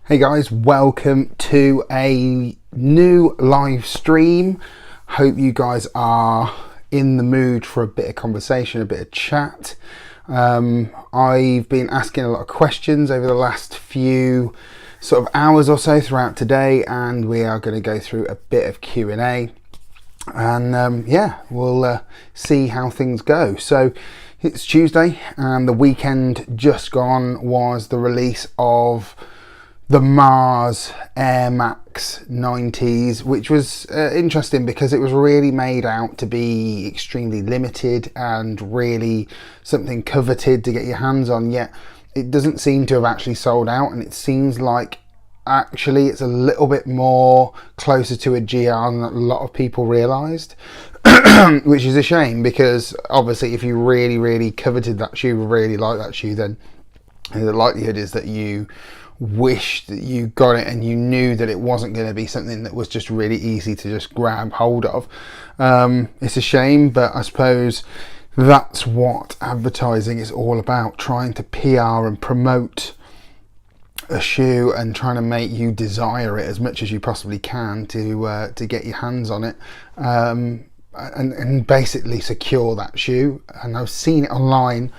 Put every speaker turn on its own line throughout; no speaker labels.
Hey guys, welcome to a new live stream. Hope you guys are in the mood for a bit of conversation, a bit of chat. I've been asking a lot of questions over the last few sort of hours or so throughout today, and we are going to go through a bit of Q&A. And we'll see how things go. So it's Tuesday, and the weekend just gone was the release of the Mars Air Max 90s, which was interesting because it was really made out to be extremely limited and really something coveted to get your hands on, yet it doesn't seem to have actually sold out, and it seems like actually it's a little bit more closer to a GR than a lot of people realised. Which is a shame, because obviously if you really coveted that shoe, really like that shoe, then the likelihood is that you wish that you got it and you knew that it wasn't going to be something that was just really easy to just grab hold of. It's a shame, but I suppose that's what advertising is all about, trying to PR and promote a shoe and trying to make you desire it as much as you possibly can to get your hands on it, and basically secure that shoe. And I've seen it online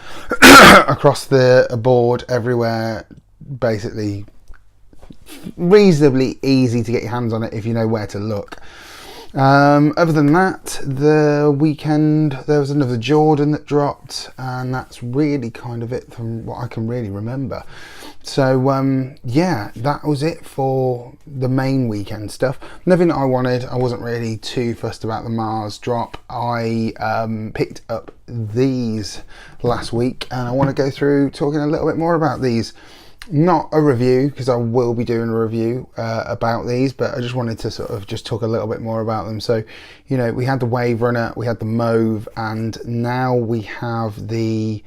across the board everywhere, basically reasonably easy to get your hands on it if you know where to look. Other than that, the weekend there was another Jordan that dropped, and that's really kind of it from what I can really remember. So that was it for the main weekend stuff. Nothing that I wanted. I wasn't really too fussed about the Mars drop. I picked up these last week, and I want to go through talking a little bit more about these. Not a review, because I will be doing a review about these, but I just wanted to sort of just talk a little bit more about them. So, you know, we had the Wave Runner, we had the Mauve, and now we have the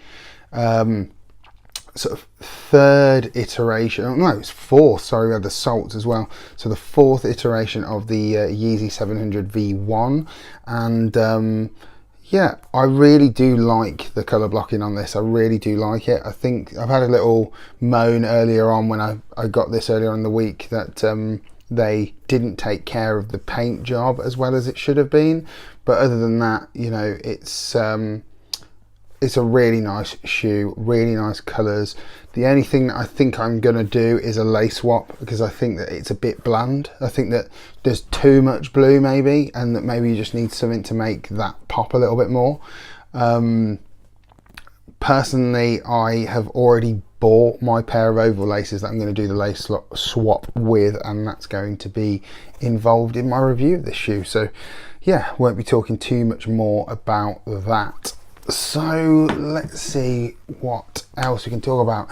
sort of third iteration. No, it's fourth. Sorry, we had the Salt as well. So the fourth iteration of the Yeezy 700 V1, and yeah, I really do like the colour blocking on this. I really do like it. I think I've had a little moan earlier on when I got this earlier in the week that they didn't take care of the paint job as well as it should have been. But other than that, you know, it's a really nice shoe, really nice colours. The only thing that I think I'm going to do is a lace swap, because I think that it's a bit bland. I think that there's too much blue maybe, and that maybe you just need something to make that pop a little bit more. Personally, I have already bought my pair of oval laces that I'm going to do the lace swap with, and that's going to be involved in my review of this shoe. So yeah, won't be talking too much more about that. So let's see what else we can talk about.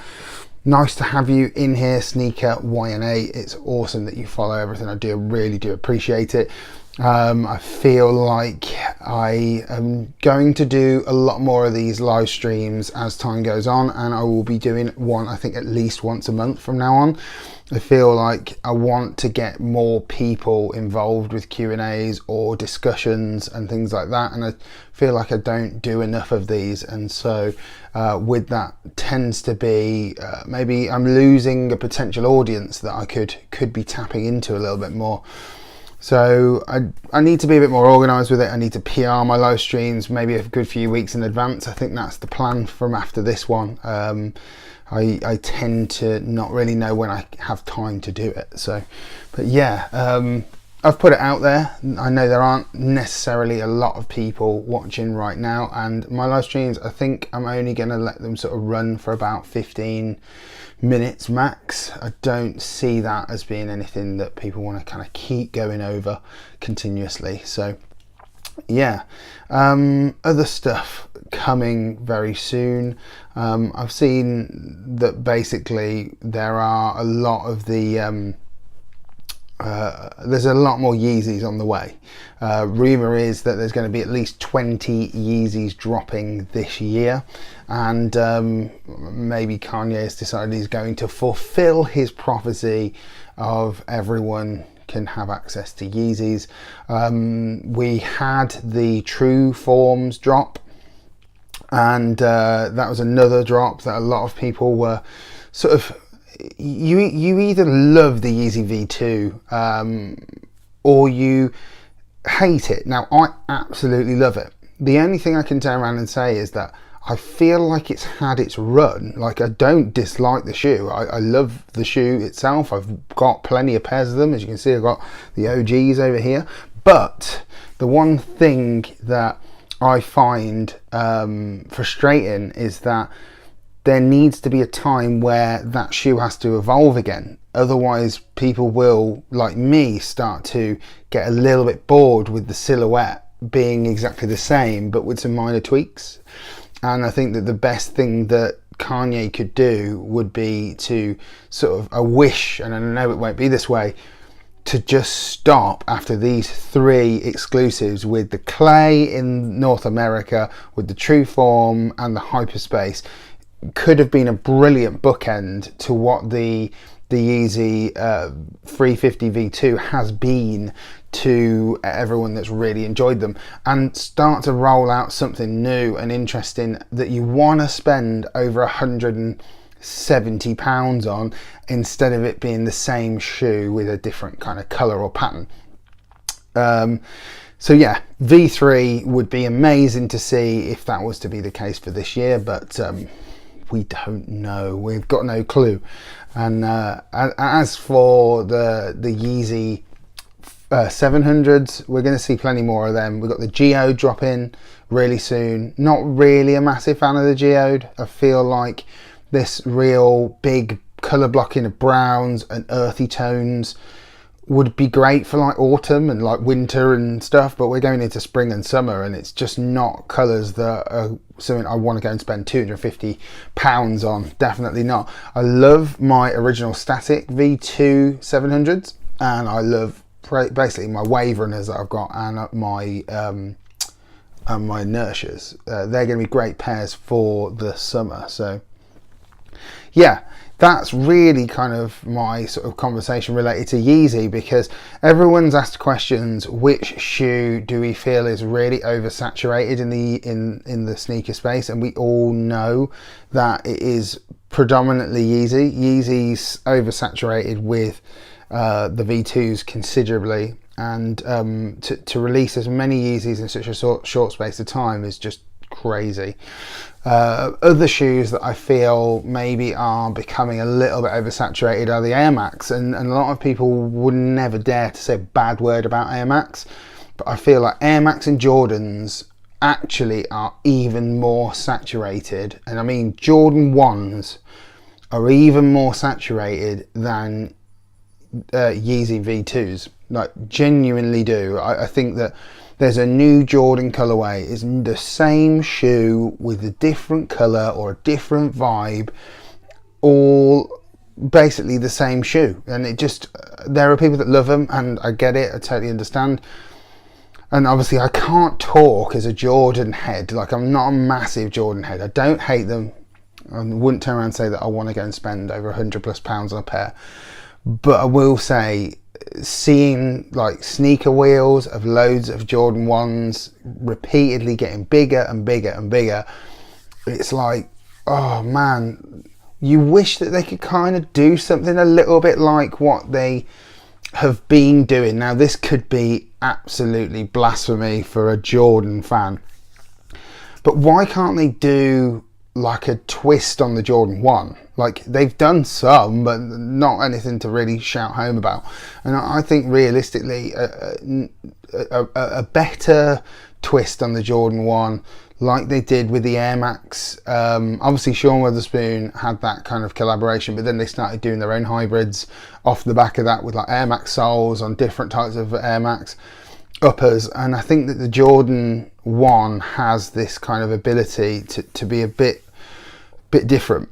Nice to have you in here, Sneaker YNA. It's awesome that you follow everything I do. I really do appreciate it. I feel like I am going to do a lot more of these live streams as time goes on, and I will be doing one, I think, at least once a month from now on. I feel like I want to get more people involved with Q&As or discussions and things like that, and I feel like I don't do enough of these, and so with that tends to be maybe I'm losing a potential audience that I could be tapping into a little bit more. So I need to be a bit more organised with it. I need to PR my live streams maybe a good few weeks in advance. I think that's the plan from after this one. I tend to not really know when I have time to do it. So, but yeah, I've put it out there. I know there aren't necessarily a lot of people watching right now, and my live streams, I think I'm only going to let them sort of run for about 15 minutes max. I don't see that as being anything that people want to kind of keep going over continuously. So yeah, other stuff coming very soon. I've seen that basically there are a lot of the there's a lot more Yeezys on the way. Rumour is that there's going to be at least 20 Yeezys dropping this year, and maybe Kanye has decided he's going to fulfill his prophecy of everyone can have access to Yeezys. We had the True Forms drop, and that was another drop that a lot of people were sort of you either love the Yeezy V2 or you hate it. Now, I absolutely love it. The only thing I can turn around and say is that I feel like it's had its run. Like, I don't dislike the shoe. I love the shoe itself. I've got plenty of pairs of them. As you can see, I've got the OGs over here. But the one thing that I find frustrating is that there needs to be a time where that shoe has to evolve again. Otherwise, people will, like me, start to get a little bit bored with the silhouette being exactly the same, but with some minor tweaks. And I think that the best thing that Kanye could do would be to sort of, a wish, and I know it won't be this way, to just stop after these 3 exclusives with the Clay in North America, with the True Form and the Hyperspace. Could have been a brilliant bookend to what the Yeezy 350 V2 has been to everyone that's really enjoyed them, and start to roll out something new and interesting that you want to spend over £170 on, instead of it being the same shoe with a different kind of colour or pattern. So yeah, V3 would be amazing to see if that was to be the case for this year, but we don't know. We've got no clue. And as for the Yeezy 700s, we're going to see plenty more of them. We've got the Geode drop in really soon. Not really a massive fan of the Geode. I feel like this real big colour blocking of browns and earthy tones would be great for like autumn and like winter and stuff, but we're going into spring and summer, and it's just not colours that are something I want to go and spend £250 on. Definitely not. I love my original static V2 700s, and I love basically my wave runners that I've got, and my inertias. They're going to be great pairs for the summer. So yeah, that's really kind of my sort of conversation related to Yeezy, because everyone's asked questions, which shoe do we feel is really oversaturated in the sneaker space, and we all know that it is predominantly Yeezy. Yeezy's oversaturated with the V2s considerably, and to release as many Yeezys in such a short space of time is just crazy. Other shoes that I feel maybe are becoming a little bit oversaturated are the Air Max, and a lot of people would never dare to say a bad word about Air Max, but I feel like Air Max and Jordans actually are even more saturated, and I mean Jordan 1s are even more saturated than Yeezy V2s. Like, genuinely do. I think that there's a new Jordan colorway. It's the same shoe with a different color or a different vibe, all basically the same shoe. And it just, there are people that love them, and I get it, I totally understand. And obviously I can't talk as a Jordan head. Like, I'm not a massive Jordan head. I don't hate them. I wouldn't turn around and say that I want to go and spend over £100+ on a pair. But I will say, seeing like sneaker wheels of loads of Jordan 1s repeatedly getting bigger and bigger and bigger, it's like, oh man, you wish that they could kind of do something a little bit like what they have been doing. Now, this could be absolutely blasphemy for a Jordan fan, but why can't they do like a twist on the Jordan 1? Like, they've done some, but not anything to really shout home about. And I think realistically, a better twist on the Jordan 1, like they did with the Air Max. Obviously Sean Wotherspoon had that kind of collaboration, but then they started doing their own hybrids off the back of that, with like Air Max soles on different types of Air Max uppers. And I think that the Jordan 1 has this kind of ability to be a bit different.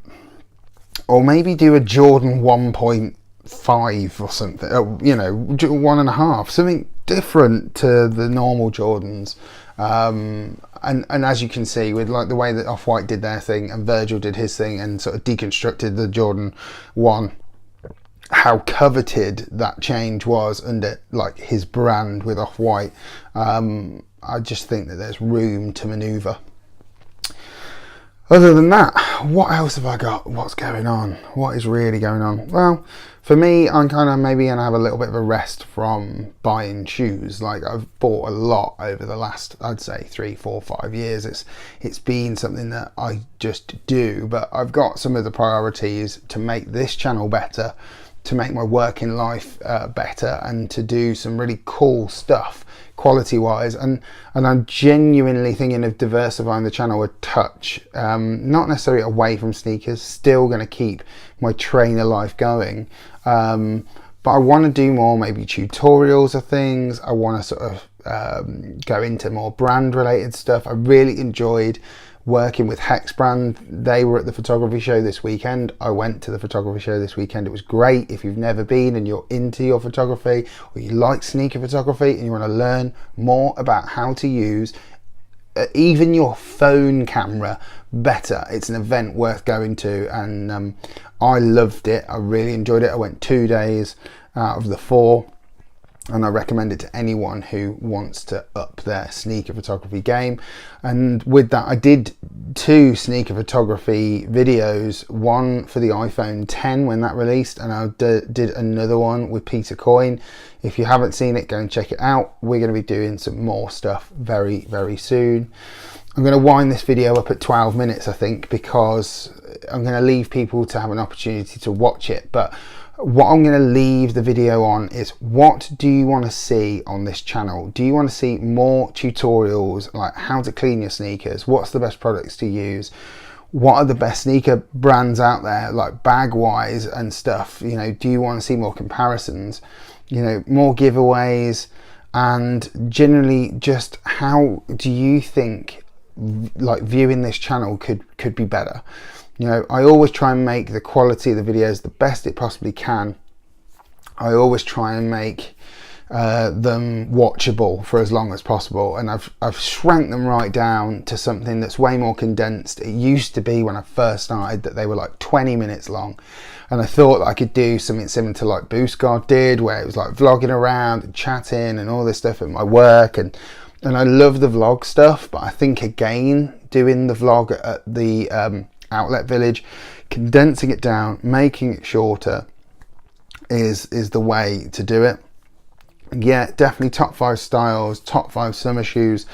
Or maybe do a Jordan 1.5 or something, you know, 1.5, something different to the normal Jordans. And as you can see, with like the way that Off-White did their thing and Virgil did his thing and sort of deconstructed the Jordan 1, how coveted that change was under like his brand with Off-White. I just think that there's room to maneuver. Other than that, what else have I got? What's going on? What is really going on? Well, for me, I'm kind of maybe going to have a little bit of a rest from buying shoes. Like, I've bought a lot over the last, I'd say 3, 4, 5 years. It's been something that I just do, but I've got some of the priorities to make this channel better, to make my working life better, and to do some really cool stuff quality wise, and I'm genuinely thinking of diversifying the channel a touch, not necessarily away from sneakers, still going to keep my trainer life going, but I want to do more maybe tutorials of things. I want to sort of go into more brand related stuff. I really enjoyed working with Hex Brand. They were at the photography show this weekend. I went to the photography show this weekend. It was great. If you've never been and you're into your photography, or you like sneaker photography and you want to learn more about how to use even your phone camera better, it's an event worth going to, and I loved it. I really enjoyed it. I went 2 days out of the 4, and I recommend it to anyone who wants to up their sneaker photography game. And with that, I did 2 sneaker photography videos, one for the iPhone 10 when that released, and I did another one with Peter Coyne. If you haven't seen it, go and check it out. We're going to be doing some more stuff very, very soon. I'm going to wind this video up at 12 minutes, I think, because I'm going to leave people to have an opportunity to watch it. But what I'm going to leave the video on is, what do you want to see on this channel? Do you want to see more tutorials, like how to clean your sneakers? What's the best products to use? What are the best sneaker brands out there, like bag wise and stuff? You know, do you want to see more comparisons? You know, more giveaways? And generally, just how do you think like viewing this channel could be better? You know, I always try and make the quality of the videos the best it possibly can. I always try and make them watchable for as long as possible, and I've shrank them right down to something that's way more condensed. It used to be, when I first started, that they were like 20 minutes long, and I thought that I could do something similar to like Boost Guard did, where it was like vlogging around and chatting and all this stuff at my work, and I love the vlog stuff, but I think again, doing the vlog at the Outlet Village, condensing it down, making it shorter is the way to do it. Yeah, definitely top 5 styles, top 5 summer shoes.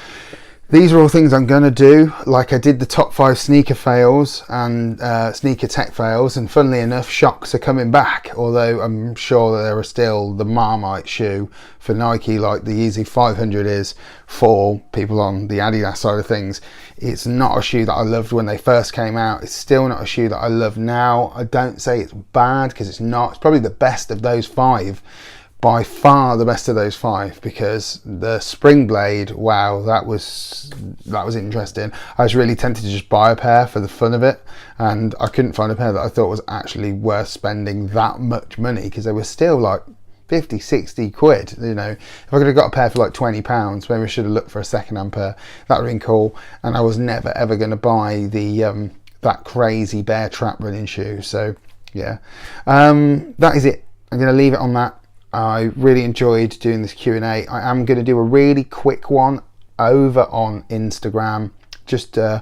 These are all things I'm going to do. Like, I did the top 5 sneaker fails and sneaker tech fails, and funnily enough, Shox are coming back, although I'm sure that there are still the Marmite shoe for Nike, like the Yeezy 500 is for people on the Adidas side of things. It's not a shoe that I loved when they first came out. It's still not a shoe that I love now. I don't say it's bad, because it's not. It's probably the best of those 5. By far the best of those 5, because the Spring Blade, wow, that was interesting. I was really tempted to just buy a pair for the fun of it, and I couldn't find a pair that I thought was actually worth spending that much money, because they were still like 50, 60 quid. You know, if I could have got a pair for like £20, maybe I should have looked for a second-hand pair. That would have been cool. And I was never ever going to buy the that crazy Bear Trap running shoe. So yeah, that is it. I'm going to leave it on that. I really enjoyed doing this Q&A. I am going to do a really quick one over on Instagram, just a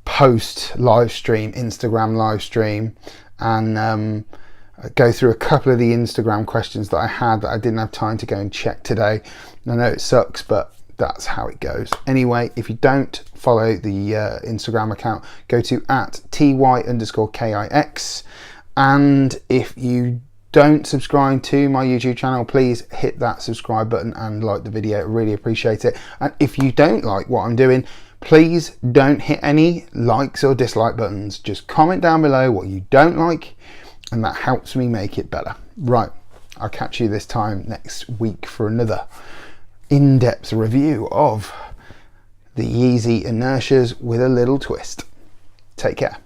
post live stream, Instagram live stream, and go through a couple of the Instagram questions that I had that I didn't have time to go and check today. I know it sucks, but that's how it goes. Anyway, if you don't follow the Instagram account, go to @ty_kix, and if you don't subscribe to my YouTube channel, please hit that subscribe button and like the video. I really appreciate it. And if you don't like what I'm doing, please don't hit any likes or dislike buttons. Just comment down below what you don't like, and that helps me make it better. Right, I'll catch you this time next week for another in-depth review of the Yeezy Inertias with a little twist. Take care.